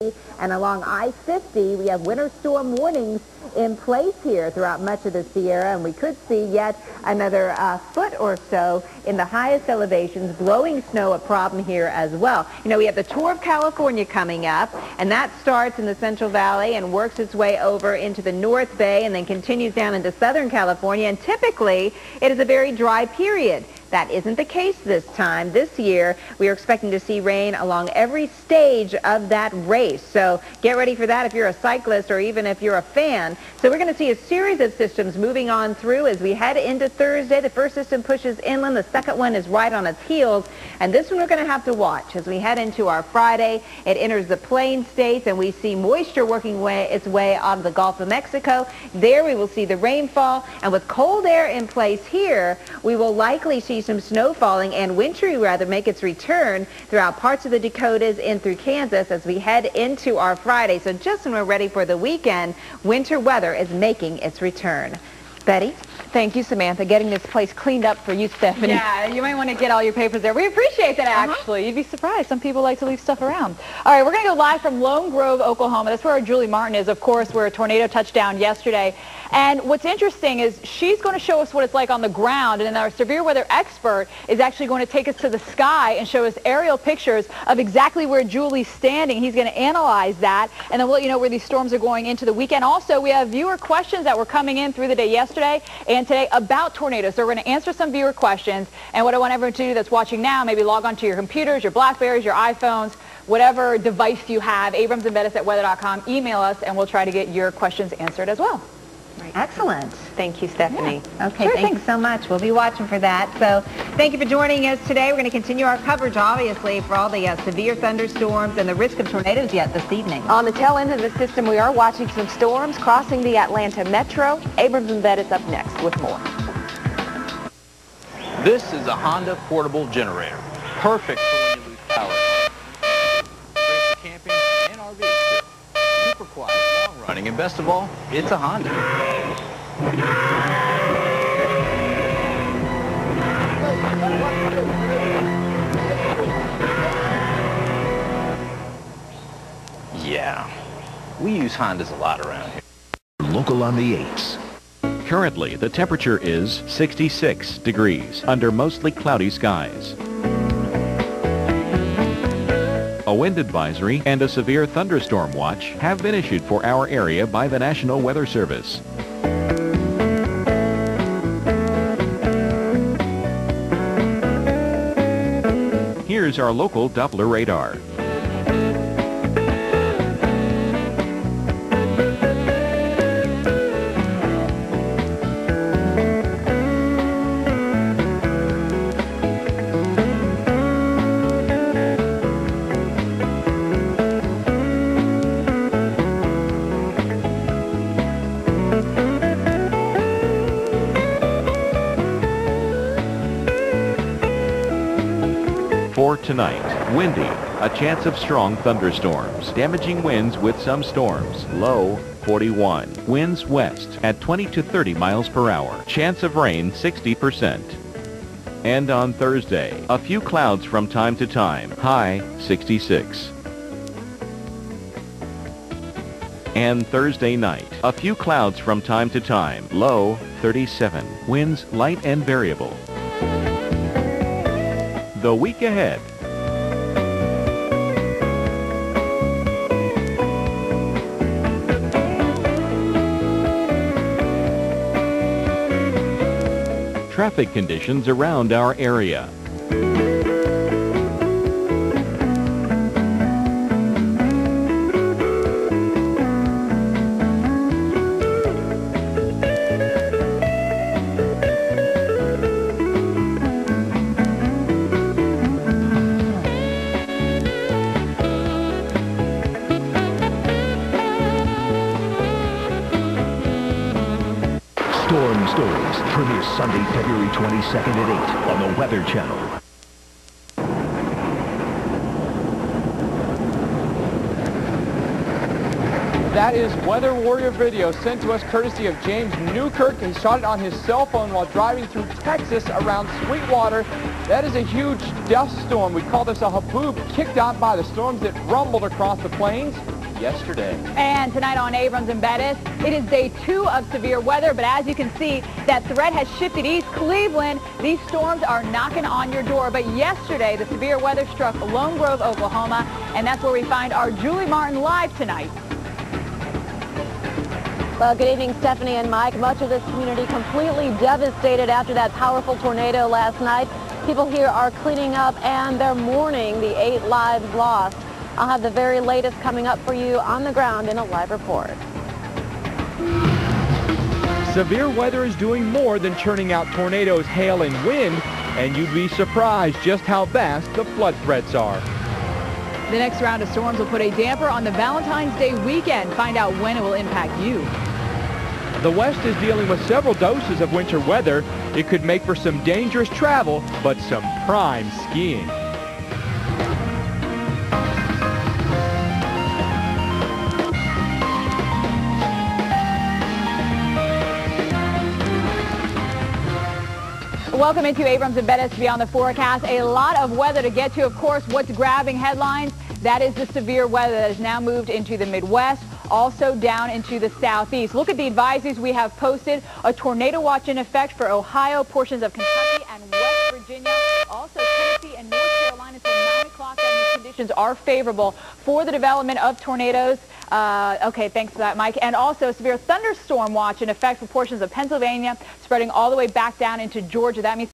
And along I-50, we have winter storm warnings in place here throughout much of the Sierra, and we could see yet another foot or so in the highest elevations. Blowing snow a problem here as well. You know, we have the Tour of California coming up, and that starts in the Central Valley and works its way over into the North Bay and then continues down into Southern California, and typically it is a very dry period. That isn't the case this time. This year, we are expecting to see rain along every stage of that race. So get ready for that if you're a cyclist or even if you're a fan. So we're going to see a series of systems moving on through as we head into Thursday. The first system pushes inland. The second one is right on its heels. And this one we're going to have to watch as we head into our Friday. It enters the plain states, and we see moisture working its way out of the Gulf of Mexico. There we will see the rainfall. And with cold air in place here, we will likely see some snow falling and wintry weather make its return throughout parts of the Dakotas and through Kansas as we head into our Friday. So just when we're ready for the weekend, winter weather is making its return. Betty? Thank you, Samantha. Getting this place cleaned up for you, Stephanie. Yeah, you might want to get all your papers there. We appreciate that, actually. You'd be surprised. Some people like to leave stuff around. All right, we're going to go live from Lone Grove, Oklahoma. That's where our Julie Martin is, of course, where a tornado touched down yesterday. And what's interesting is she's going to show us what it's like on the ground, and then our severe weather expert is actually going to take us to the sky and show us aerial pictures of exactly where Julie's standing. He's going to analyze that, and then we'll let you know where these storms are going into the weekend. Also, we have viewer questions that were coming in through the day yesterday and today about tornadoes. So we're going to answer some viewer questions, and what I want everyone to do that's watching now, maybe log on to your computers, your Blackberries, your iPhones, whatever device you have, abramsandbettis@weather.com. Email us, and we'll try to get your questions answered as well. Excellent. Thank you, Stephanie. Yeah. Okay, thanks so much. We'll be watching for that. So thank you for joining us today. We're going to continue our coverage, obviously, for all the severe thunderstorms and the risk of tornadoes yet this evening. On the tail end of the system, we are watching some storms crossing the Atlanta metro. Abrams and Bettis up next with more. This is a Honda portable generator. Perfect for when you lose power. Great for camping and RVs too. Super quiet, long running, and best of all, it's a Honda. Yeah, we use Hondas a lot around here. Local on the 8s. Currently, the temperature is 66 degrees under mostly cloudy skies. A wind advisory and a severe thunderstorm watch have been issued for our area by the National Weather Service. Here's our local Doppler radar. For tonight, windy, a chance of strong thunderstorms, damaging winds with some storms, low 41. Winds west at 20 to 30 miles per hour, chance of rain 60%. And on Thursday, a few clouds from time to time, high 66. And Thursday night, a few clouds from time to time, low 37. Winds light and variable. The week ahead. Traffic conditions around our area. Storm Stories premieres Sunday, February 22nd at 8 on the Weather Channel. That is Weather Warrior video sent to us courtesy of James Newkirk. He shot it on his cell phone while driving through Texas around Sweetwater. That is a huge dust storm. We call this a haboob, kicked out by the storms that rumbled across the plains yesterday. And tonight on Abrams and Bettis, it is day 2 of severe weather, but as you can see, that threat has shifted east. Cleveland, these storms are knocking on your door. But yesterday, the severe weather struck Lone Grove, Oklahoma, and that's where we find our Julie Martin live tonight. Well, good evening, Stephanie and Mike. Much of this community completely devastated after that powerful tornado last night. People here are cleaning up and they're mourning the 8 lives lost. I'll have the very latest coming up for you on the ground in a live report. Severe weather is doing more than churning out tornadoes, hail, and wind, and you'd be surprised just how vast the flood threats are. The next round of storms will put a damper on the Valentine's Day weekend. Find out when it will impact you. The West is dealing with several doses of winter weather. It could make for some dangerous travel, but some prime skiing. Welcome into Abrams and Bettis Beyond the Forecast. A lot of weather to get to. Of course, what's grabbing headlines? That is the severe weather that has now moved into the Midwest, also down into the southeast. Look at the advisories we have posted. A tornado watch in effect for Ohio, portions of Kentucky and West Virginia, also Tennessee and North Carolina until 9 o'clock. That means conditions are favorable for the development of tornadoes. Okay, thanks for that, Mike. And also a severe thunderstorm watch in effect for portions of Pennsylvania, spreading all the way back down into Georgia. That means